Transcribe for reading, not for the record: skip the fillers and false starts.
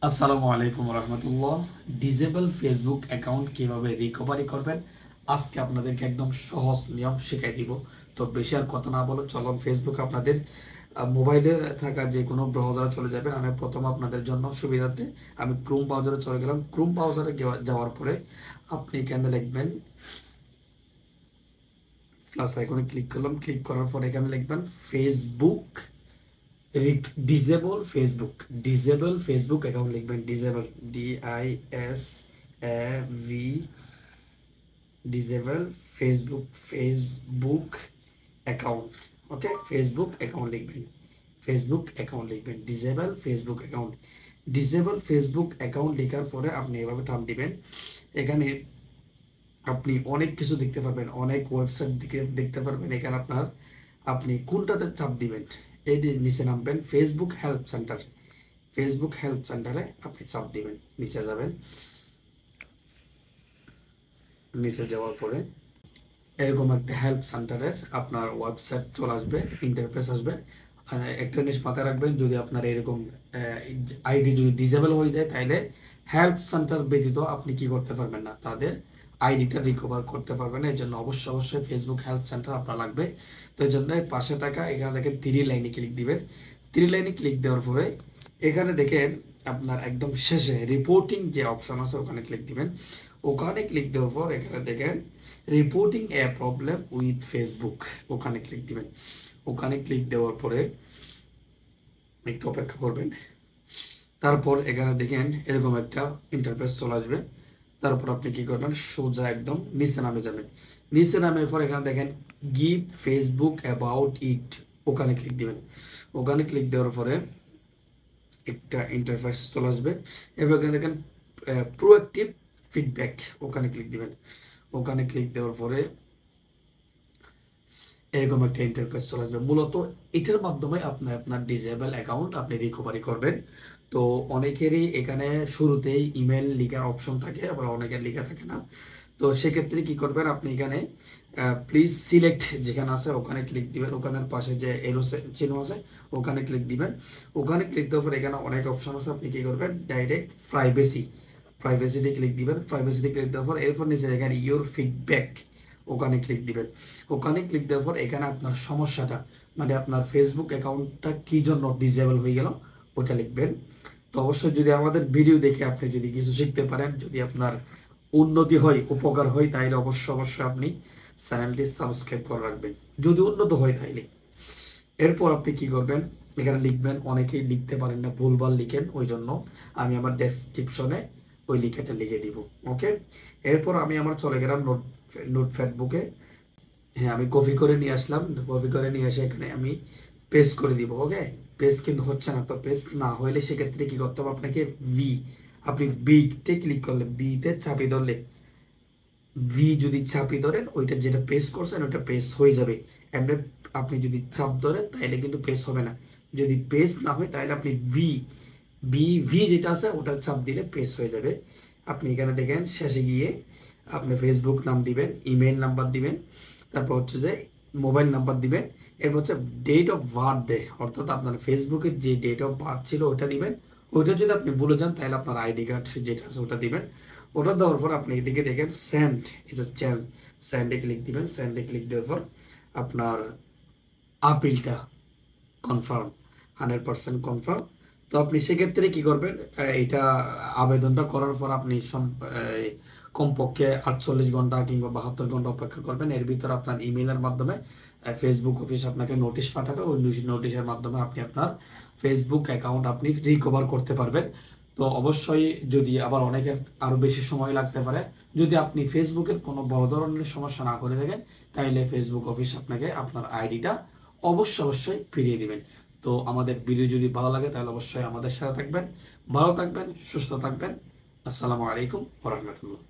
আসসালামু আলাইকুম রহমতুল্লাহ। Disable Facebook account কিভাবে রিকভারি করবেন আজকে আপনাদেরকে একদম সহজ নিয়ম শিখাই দিব। তো বেশি আর কথা না বলো, চলুন ফেসবুক আপনাদের মোবাইলে থাকা যে কোনো ব্রাউজারে চলে যাবেন। আমি প্রথম আপনাদের জন্য সুবিধার্থে আমি ক্রোম ব্রাউজারে চলে গেলাম। ক্রোম ব্রাউজারে যাওয়ার পরে আপনি এখানে লিখবেন প্লাস আইকনে ক্লিক করলাম। ক্লিক করার পর এখানে লিখবেন ফেসবুক ডিজেবল ফেসবুক অ্যাকাউন্ট লিখবেন। Disable DISAV disable Facebook account. Okay, Facebook account লিখবেন। ডিজেবল ফেসবুক অ্যাকাউন্ট লেখার পরে আপনি এভাবে টান দিবেন। এখানে আপনি অনেক কিছু দেখতে পারবেন, অনেক ওয়েবসাইট দেখতে পারবেন। এখানে আপনি কোনটাতে চাপ দিবেন, এই দিয়ে নিচে নামবেন ফেসবুক হেল্প সেন্টারে আপনি চাপ দিবেন। নিচে যাবেন, নিচে যাওয়ার পরে এরকম একটা হেল্প সেন্টারের আপনার ওয়েবসাইট চলে আসবে, ইন্টারফেস আসবে। একটা জিনিস মাথায় রাখবেন, যদি আপনার এরকম আইডি যদি ডিসেবল হয়ে যায় তাহলে হেল্প সেন্টার ব্যতীত আপনি কি করতে পারবেন না, তাদের আইডিটা রিকভার করতে পারবেন না। এই জন্য অবশ্যই ফেসবুক হেল্প সেন্টার আপনার লাগবে। তো এই জন্য পাশে থাকা এখানে দেখেন 3 লাইনে ক্লিক দিবেন। 3 লাইনে ক্লিক দেওয়ার পরে এখানে দেখেন আপনার একদম শেষে রিপোর্টিং যে অপশন আছে ওখানে ক্লিক দিবেন। ওখানে ক্লিক দেওয়ার পর এখানে দেখেন reporting A problem with Facebook, ওখানে ক্লিক দিবেন। ওখানে ক্লিক দেওয়ার পরে একটু অপেক্ষা করবেন। তারপর এখানে দেখেন এরকম একটা ইন্টারফেস চলে আসবে। তারপর আপনি কি করবেন, সোজা একদম নিচে নামে যাবেন। নিচে নামে পর এখানে দেখেন গিভ ফেসবুক অ্যাবাউট ইট, ওখানে ক্লিক দিবেন। ওখানে ক্লিক দেওয়ার পরে একটা ইন্টারফেস চলে আসবে। এবার এখানে দেখেন প্রোঅ্যাক্টিভ ফিডব্যাক, ওখানে ক্লিক দিবেন। ওখানে ক্লিক দেওয়ার পরে এরকম একটা ইন্টারফেস চলে আসবে। মূলত এটার মাধ্যমে আপনি আপনার ডিজেবল অ্যাকাউন্ট আপনি রিকভারি করবেন। তো অনেকেরই এখানে শুরুতেই ইমেল লিখার অপশন থাকে, আবার অনেকের লেখা থাকে না। তো সেক্ষেত্রে কি করবেন, আপনি এখানে প্লিজ সিলেক্ট যেখানে আছে ওখানে ক্লিক দিবেন। ওখানের পাশে যে এরো চিহ্ন আছে ওখানে ক্লিক দিবেন। ওখানে ক্লিক দেওয়ার পর এখানে অনেক অপশন আছে, আপনি কি করবেন ডাইরেক্ট প্রাইভেসিতে ক্লিক দিবেন। প্রাইভেসিতে ক্লিক দেওয়ার পর এরপর নিচে এখানে ইউর ফিডব্যাক, ওখানে ক্লিক দিবেন। ওখানে ক্লিক দেওয়ার পর এখানে আপনার সমস্যাটা, মানে আপনার ফেসবুক অ্যাকাউন্টটা কি জন্য ডিসেবল হয়ে গেল ওটা লিখবেন। তো অবশ্যই যদি আমাদের ভিডিও দেখে আপনি যদি কিছু শিখতে পারেন, যদি আপনার উন্নতি হয়, উপকার হয়, তাহলে অবশ্যই আপনি চ্যানেলটি সাবস্ক্রাইব করে রাখবেন, যদি উন্নত হয় তাইলে। এরপর আপনি কি করবেন, এখানে লিখবেন। অনেকেই লিখতে পারেন না, ভুলভাল লিখেন, ওই জন্য আমি আমার ডেসক্রিপশনে ওই লিখাটা লিখে দিব। ওকে, এরপর আমি আমার চলে গেলাম নোটপ্যাড বুকে। হ্যাঁ, আমি কপি করে নিয়ে আসলাম। কপি করে নিয়ে এসে এখানে আমি পেস্ট করে দিব। ওকে, পেস্ট কিন্তু হচ্ছে না। তো পেস্ট না হলে সেক্ষেত্রে কি করতে হবে আপনাকে, আপনি বিতে ক্লিক করলে, বিতে চাপি ধরলে, যদি চাপি ধরেন ওইটা যেটা পেস্ট করছেন ওটা পেস্ট হয়ে যাবে। এমনি আপনি যদি চাপ ধরেন তাহলে কিন্তু পেস্ট হবে না। যদি পেস্ট না হয় তাহলে আপনি ভি যেটা আছে ওটা চাপ দিলে পেস্ট হয়ে যাবে। আপনি এখানে দেখেন শেষে গিয়ে আপনি ফেসবুক নাম দিবেন, ইমেল নাম্বার দিবেন, তারপর হচ্ছে যে মোবাইল নাম্বার দিবেন। এরপর হচ্ছে ডেট অফ বার্থডে, অর্থাৎ আপনার ফেসবুকের যে ডেট অফ বার্থ ছিল ওটা দিবেন। ওইটা যদি আপনি ভুলে যান তাহলে আপনার আইডি কার্ড যেটা আছে ওটা দিবেন। ওটা দেওয়ার পর আপনি এদিকে দেখেন সেন্ড, এটা স্যান্ডে ক্লিক দিবেন। স্যান্ডে ক্লিক দেওয়ার পর আপনার আপিলটা কনফার্ম, 100% কনফার্ম। তো আপনি সেক্ষেত্রে কি করবেন, এটা আবেদনটা করার পর আপনি কমপক্ষে 48 ঘন্টা কিংবা 72 ঘন্টা অপেক্ষা করবেন। এর ভিতর আপনার ইমেলের মাধ্যমে ফেসবুক অফিস আপনাকে নোটিশ পাঠাবে। ওই নোটিশের মাধ্যমে আপনি আপনার ফেসবুক অ্যাকাউন্ট আপনি রিকভার করতে পারবেন। তো অবশ্যই যদি আবার অনেকের আরও বেশি সময় লাগতে পারে, যদি আপনি ফেসবুকের কোনো বড় ধরনের সমস্যা না করে থাকেন তাহলে ফেসবুক অফিস আপনাকে আপনার আইডিটা অবশ্যই ফিরিয়ে দিবেন। তো আমাদের ভিডিও যদি ভালো লাগে তাহলে অবশ্যই আমাদের সাথে থাকবেন। ভালো থাকবেন, সুস্থ থাকবেন। আসসালামু আলাইকুম ওয়া রাহমাতুল্লাহ।